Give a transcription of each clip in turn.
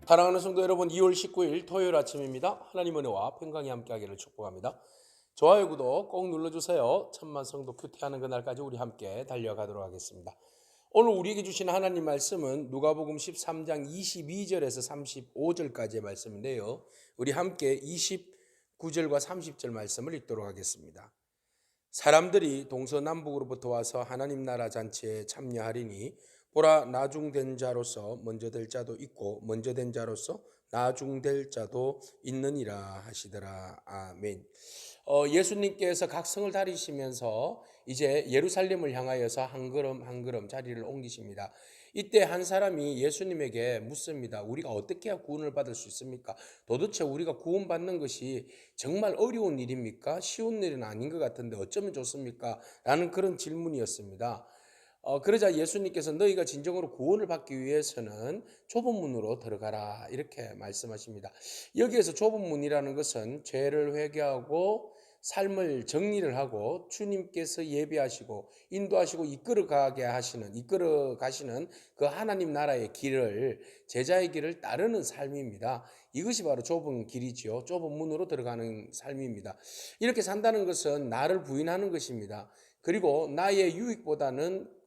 사랑하는 성도 여러분, 2월 19일 토요일 아침입니다. 하나님의 은혜와 평강이 함께하기를 축복합니다. 좋아요, 구독 꼭 눌러주세요. 천만 성도 큐티하는 그날까지 우리 함께 달려가도록 하겠습니다. 오늘 우리에게 주신 하나님 말씀은 누가복음 13장 22절에서 35절까지의 말씀인데요. 우리 함께 29절과 30절 말씀을 읽도록 하겠습니다. 사람들이 동서남북으로부터 와서 하나님 나라 잔치에 참여하리니 보라, 나중된 자로서 먼저 될 자도 있고 먼저 된 자로서 나중될 자도 있느니라 하시더라. 아멘. 예수님께서 각 성을 다니시면서 이제 예루살렘을 향하여서 한 걸음 한 걸음 자리를 옮기십니다. 이때 한 사람이 예수님에게 묻습니다. 우리가 어떻게 해야 구원을 받을 수 있습니까? 도대체 우리가 구원받는 것이 정말 어려운 일입니까? 쉬운 일은 아닌 것 같은데 어쩌면 좋습니까? 라는 그런 질문이었습니다. 그러자 예수님께서 너희가 진정으로 구원을 받기 위해서는 좁은 문으로 들어가라 이렇게 말씀하십니다. 여기에서 좁은 문이라는 것은 죄를 회개하고 삶을 정리를 하고 주님께서 예비하시고 인도하시고 이끌어 가시는 그 하나님 나라의 길을, 제자의 길을 따르는 삶입니다. 이것이 바로 좁은 길이지요. 좁은 문으로 들어가는 삶입니다. 이렇게 산다는 것은 나를 부인하는 것입니다. 그리고 나의 유익보다는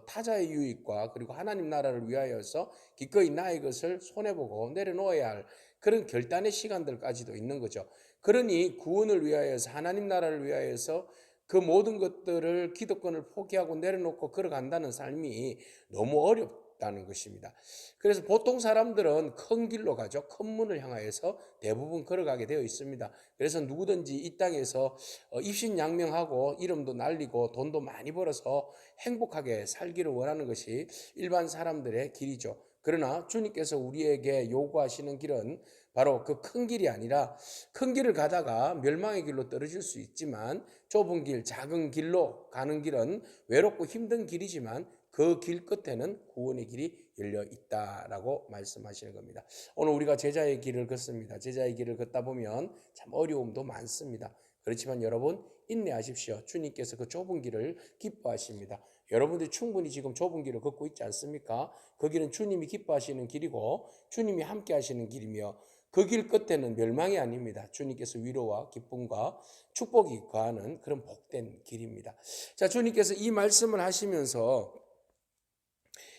타자의 유익과 그리고 하나님 나라를 위하여서 기꺼이 나의 것을 손해보고 내려놓아야 할 그런 결단의 시간들까지도 있는 거죠. 그러니 구원을 위하여서, 하나님 나라를 위하여서 그 모든 것들을, 기득권을 포기하고 내려놓고 걸어간다는 삶이 너무 어렵다는 것입니다. 그래서 보통 사람들은 큰 길로 가죠. 큰 문을 향하여서 대부분 걸어가게 되어 있습니다. 그래서 누구든지 이 땅에서 입신양명하고 이름도 날리고 돈도 많이 벌어서 행복하게 살기를 원하는 것이 일반 사람들의 길이죠. 그러나 주님께서 우리에게 요구하시는 길은 바로 그 큰 길이 아니라, 큰 길을 가다가 멸망의 길로 떨어질 수 있지만 좁은 길, 작은 길로 가는 길은 외롭고 힘든 길이지만 그 길 끝에는 구원의 길이 열려 있다라고 말씀하시는 겁니다. 오늘 우리가 제자의 길을 걷습니다. 제자의 길을 걷다 보면 참 어려움도 많습니다. 그렇지만 여러분 인내하십시오. 주님께서 그 좁은 길을 기뻐하십니다. 여러분들이 충분히 지금 좁은 길을 걷고 있지 않습니까? 그 길은 주님이 기뻐하시는 길이고 주님이 함께 하시는 길이며 그 길 끝에는 멸망이 아닙니다. 주님께서 위로와 기쁨과 축복이 거하는 그런 복된 길입니다. 자, 주님께서 이 말씀을 하시면서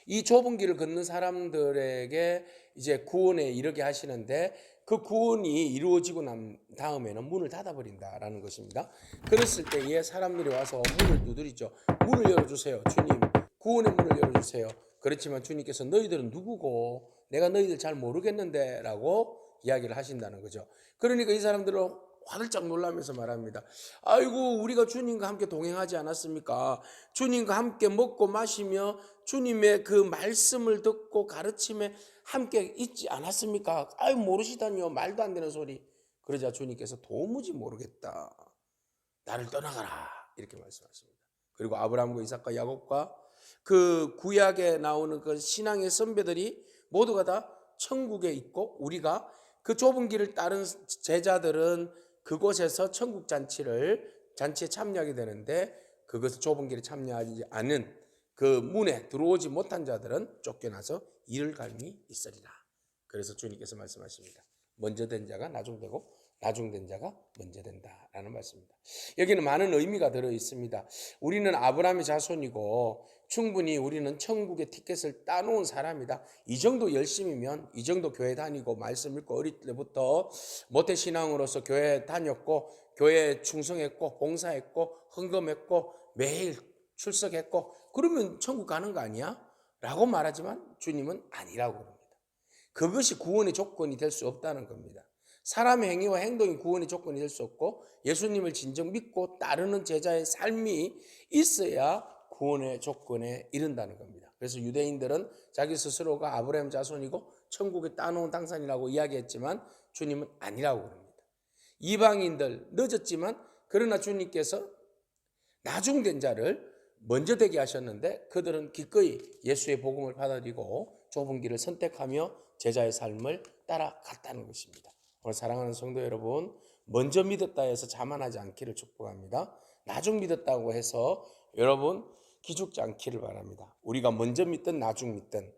이 좁은 길을 걷는 사람들에게 이제 구원에 이르게 하시는데, 그 구원이 이루어지고 난 다음에는 문을 닫아버린다라는 것입니다. 그랬을 때에 사람들이 와서 문을 두드리죠. 문을 열어주세요. 주님, 구원의 문을 열어주세요. 그렇지만 주님께서 너희들은 누구고 내가 너희들 잘 모르겠는데 라고 이야기를 하신다는 거죠. 그러니까 이 사람들은 화들짝 놀라면서 말합니다. 아이고, 우리가 주님과 함께 동행하지 않았습니까? 주님과 함께 먹고 마시며 주님의 그 말씀을 듣고 가르침에 함께 있지 않았습니까? 아유, 모르시다니요. 말도 안 되는 소리. 그러자 주님께서 도무지 모르겠다, 나를 떠나가라 이렇게 말씀하십니다. 그리고 아브라함과 이삭과 야곱과 그 구약에 나오는 그 신앙의 선배들이 모두가 다 천국에 있고, 우리가 그 좁은 길을 따른 제자들은 그곳에서 천국 잔치에 참여하게 되는데, 그것을 좁은 길에 참여하지 않은 그 문에 들어오지 못한 자들은 쫓겨나서 이를 갈미 있으리라. 그래서 주님께서 말씀하십니다. 먼저 된 자가 나중되고 나중된 자가 먼저 된다라는 말씀입니다. 여기는 많은 의미가 들어 있습니다. 우리는 아브라함의 자손이고 충분히 우리는 천국의 티켓을 따놓은 사람이다. 이 정도 열심이면, 이 정도 교회 다니고 말씀 읽고 어릴 때부터 모태신앙으로서 교회 다녔고 교회에 충성했고 봉사했고 헌금했고 매일 출석했고 그러면 천국 가는 거 아니야? 라고 말하지만 주님은 아니라고 합니다. 그것이 구원의 조건이 될 수 없다는 겁니다. 사람의 행위와 행동이 구원의 조건이 될 수 없고 예수님을 진정 믿고 따르는 제자의 삶이 있어야 구원의 조건에 이른다는 겁니다. 그래서 유대인들은 자기 스스로가 아브라함 자손이고 천국에 따놓은 당산이라고 이야기했지만 주님은 아니라고 합니다. 이방인들 늦었지만 그러나 주님께서 나중된 자를 먼저 되게 하셨는데 그들은 기꺼이 예수의 복음을 받아들이고 좁은 길을 선택하며 제자의 삶을 따라갔다는 것입니다. 오늘 사랑하는 성도 여러분, 먼저 믿었다 해서 자만하지 않기를 축복합니다. 나중 믿었다고 해서 여러분 기죽지 않기를 바랍니다. 우리가 먼저 믿든 나중 믿든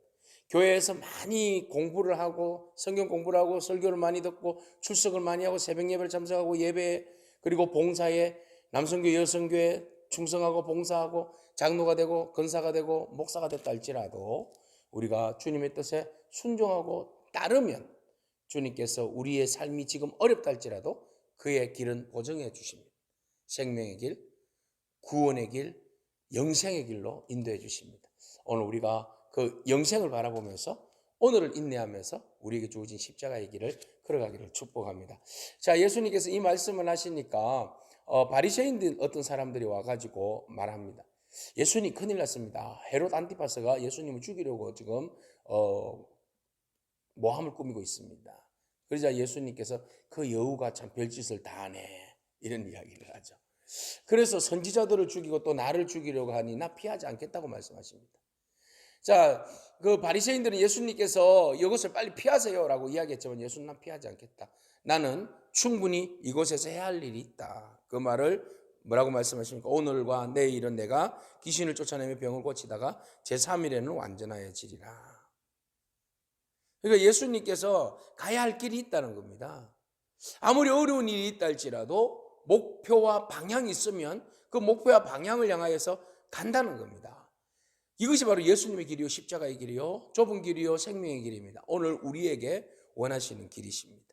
교회에서 많이 공부를 하고 성경 공부를 하고 설교를 많이 듣고 출석을 많이 하고 새벽 예배를 참석하고 예배 그리고 봉사에 남성교회 여성교회 충성하고 봉사하고 장로가 되고 권사가 되고 목사가 됐다 할지라도 우리가 주님의 뜻에 순종하고 따르면 주님께서 우리의 삶이 지금 어렵다 할지라도 그의 길은 보정해 주십니다. 생명의 길, 구원의 길, 영생의 길로 인도해 주십니다. 오늘 우리가 그 영생을 바라보면서 오늘을 인내하면서 우리에게 주어진 십자가의 길을 걸어가기를 축복합니다. 자, 예수님께서 이 말씀을 하시니까 바리새인들 어떤 사람들이 와가지고 말합니다. 예수님 큰일 났습니다. 헤롯 안티파스가 예수님을 죽이려고 지금 모함을 꾸미고 있습니다. 그러자 예수님께서 그 여우가 참 별짓을 다 하네 이런 이야기를 하죠. 그래서 선지자들을 죽이고 또 나를 죽이려고 하니 나 피하지 않겠다고 말씀하십니다. 자, 그 바리새인들은 예수님께서 이것을 빨리 피하세요라고 이야기했지만 예수는 난 피하지 않겠다. 나는 충분히 이곳에서 해야 할 일이 있다. 그 말을 뭐라고 말씀하십니까? 오늘과 내일은 내가 귀신을 쫓아내며 병을 고치다가 제3일에는 완전하여지리라. 그러니까 예수님께서 가야 할 길이 있다는 겁니다. 아무리 어려운 일이 있다 할지라도 목표와 방향이 있으면 그 목표와 방향을 향하여서 간다는 겁니다. 이것이 바로 예수님의 길이요 십자가의 길이요 좁은 길이요 생명의 길입니다. 오늘 우리에게 원하시는 길이십니다.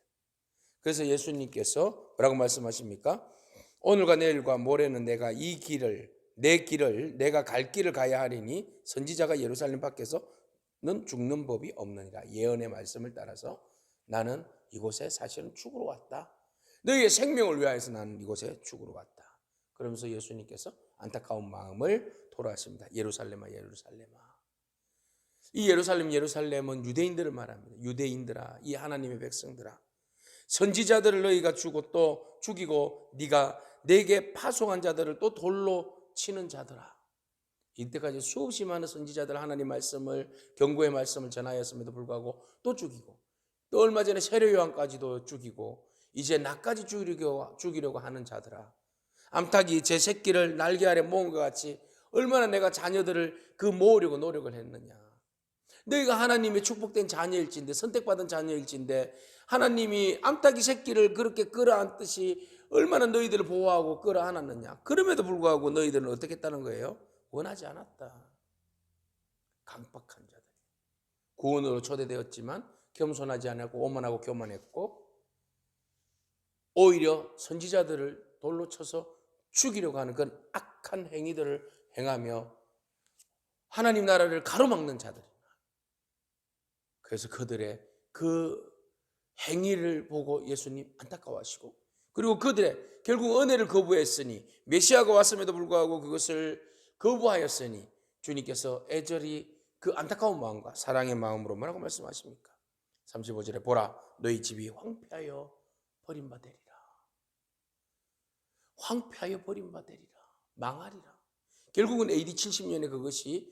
그래서 예수님께서 뭐라고 말씀하십니까? 오늘과 내일과 모레는 내가 이 길을 내 길을 내가 갈 길을 가야 하리니 선지자가 예루살렘 밖에서는 죽는 법이 없느니라. 예언의 말씀을 따라서 나는 이곳에 사실은 죽으러 왔다. 너희의 생명을 위하여서 나는 이곳에 죽으러 왔다. 그러면서 예수님께서 안타까운 마음을 토로하십니다. 예루살렘아 예루살렘아. 이 예루살렘은 유대인들을 말합니다. 유대인들아 이 하나님의 백성들아 선지자들을 너희가 주고 또 죽이고 네가 내게 파송한 자들을 또 돌로 치는 자들아. 이때까지 수없이 많은 선지자들 하나님 말씀을 경고의 말씀을 전하였음에도 불구하고 또 죽이고 또 얼마 전에 세례 요한까지도 죽이고 이제 나까지 죽이려고 하는 자들아. 암탉이 제 새끼를 날개 아래 모은 것 같이 얼마나 내가 자녀들을 모으려고 노력을 했느냐. 너희가 하나님의 축복된 자녀일진데 선택받은 자녀일진데 하나님이 암탉이 새끼를 그렇게 끌어안듯이 얼마나 너희들을 보호하고 끌어안았느냐. 그럼에도 불구하고 너희들은 어떻게 했다는 거예요? 원하지 않았다. 강박한 자들. 구원으로 초대되었지만 겸손하지 않았고 오만하고 교만했고 오히려 선지자들을 돌로 쳐서 죽이려고 하는 그런 악한 행위들을 행하며 하나님 나라를 가로막는 자들이다. 그래서 그들의 그 행위를 보고 예수님 안타까워하시고 그리고 그들의 결국 은혜를 거부했으니 메시아가 왔음에도 불구하고 그것을 거부하였으니 주님께서 애절히 그 안타까운 마음과 사랑의 마음으로 뭐라고 말씀하십니까? 35절에 보라 너희 집이 황폐하여 버림받으리라. 황폐하여 버림받으리라. 망하리라. 결국은 AD 70년에 그것이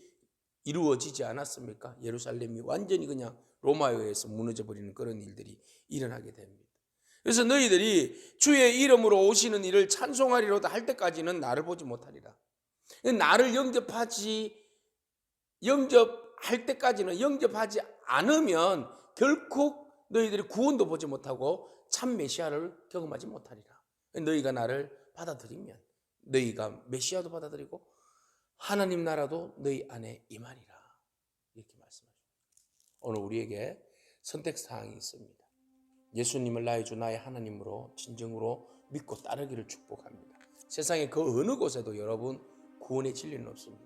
이루어지지 않았습니까? 예루살렘이 완전히 그냥 로마에 의해서 무너져버리는 그런 일들이 일어나게 됩니다. 그래서 너희들이 주의 이름으로 오시는 일을 찬송하리로다 할 때까지는 나를 보지 못하리라. 나를 영접할 때까지는 영접하지 않으면 결코 너희들이 구원도 보지 못하고 참 메시아를 경험하지 못하리라. 너희가 나를 받아들이면 너희가 메시아도 받아들이고 하나님 나라도 너희 안에 임하리라. 이렇게 말씀하십니다. 오늘 우리에게 선택사항이 있습니다. 예수님을 나의 주 나의 하나님으로 진정으로 믿고 따르기를 축복합니다. 세상의 그 어느 곳에도 여러분 구원의 진리는 없습니다.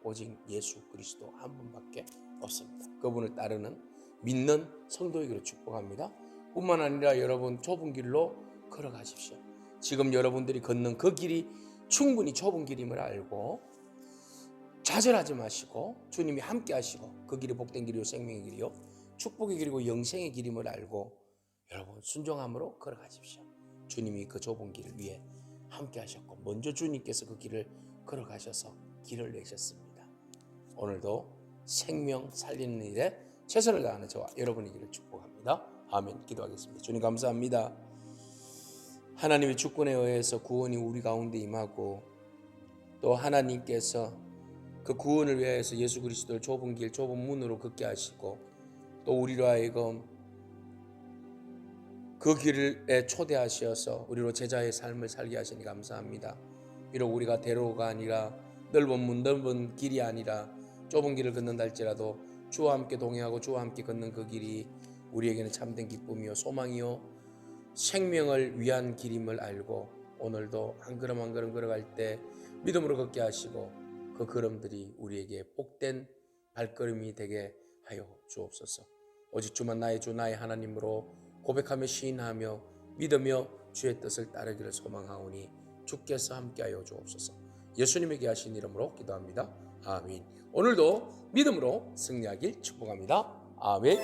오직 예수 그리스도 한 분밖에 없습니다. 그분을 따르는 믿는 성도이기를 축복합니다. 뿐만 아니라 여러분 좁은 길로 걸어가십시오. 지금 여러분들이 걷는 그 길이 충분히 좁은 길임을 알고 좌절하지 마시고 주님이 함께 하시고 그 길이 복된 길이요 생명의 길이요 축복의 길이고 영생의 길임을 알고 여러분 순종함으로 걸어가십시오. 주님이 그 좁은 길을 위해 함께 하셨고 먼저 주님께서 그 길을 걸어가셔서 길을 내셨습니다. 오늘도 생명 살리는 일에 최선을 다하는 저와 여러분이기를 축복합니다. 아멘. 기도하겠습니다. 주님 감사합니다. 하나님의 주권에 의해서 구원이 우리 가운데 임하고 또 하나님께서 그 구원을 위하여서 예수 그리스도를 좁은 길 좁은 문으로 걷게 하시고 또 우리로 하여금 그 길에 초대하시어서 우리로 제자의 삶을 살게 하시니 감사합니다. 비록 우리가 대로가 아니라 넓은 문 넓은 길이 아니라 좁은 길을 걷는다 할지라도 주와 함께 동행하고 주와 함께 걷는 그 길이 우리에게는 참된 기쁨이요 소망이요 생명을 위한 길임을 알고 오늘도 한 걸음 한 걸음 걸어갈 때 믿음으로 걷게 하시고 그 걸음들이 우리에게 복된 발걸음이 되게 하여 주옵소서. 오직 주만 나의 주 나의 하나님으로 고백하며 시인하며 믿으며 주의 뜻을 따르기를 소망하오니 주께서 함께하여 주옵소서. 예수님에게 하신 이름으로 기도합니다. 아멘. 오늘도 믿음으로 승리하길 축복합니다. 아멘.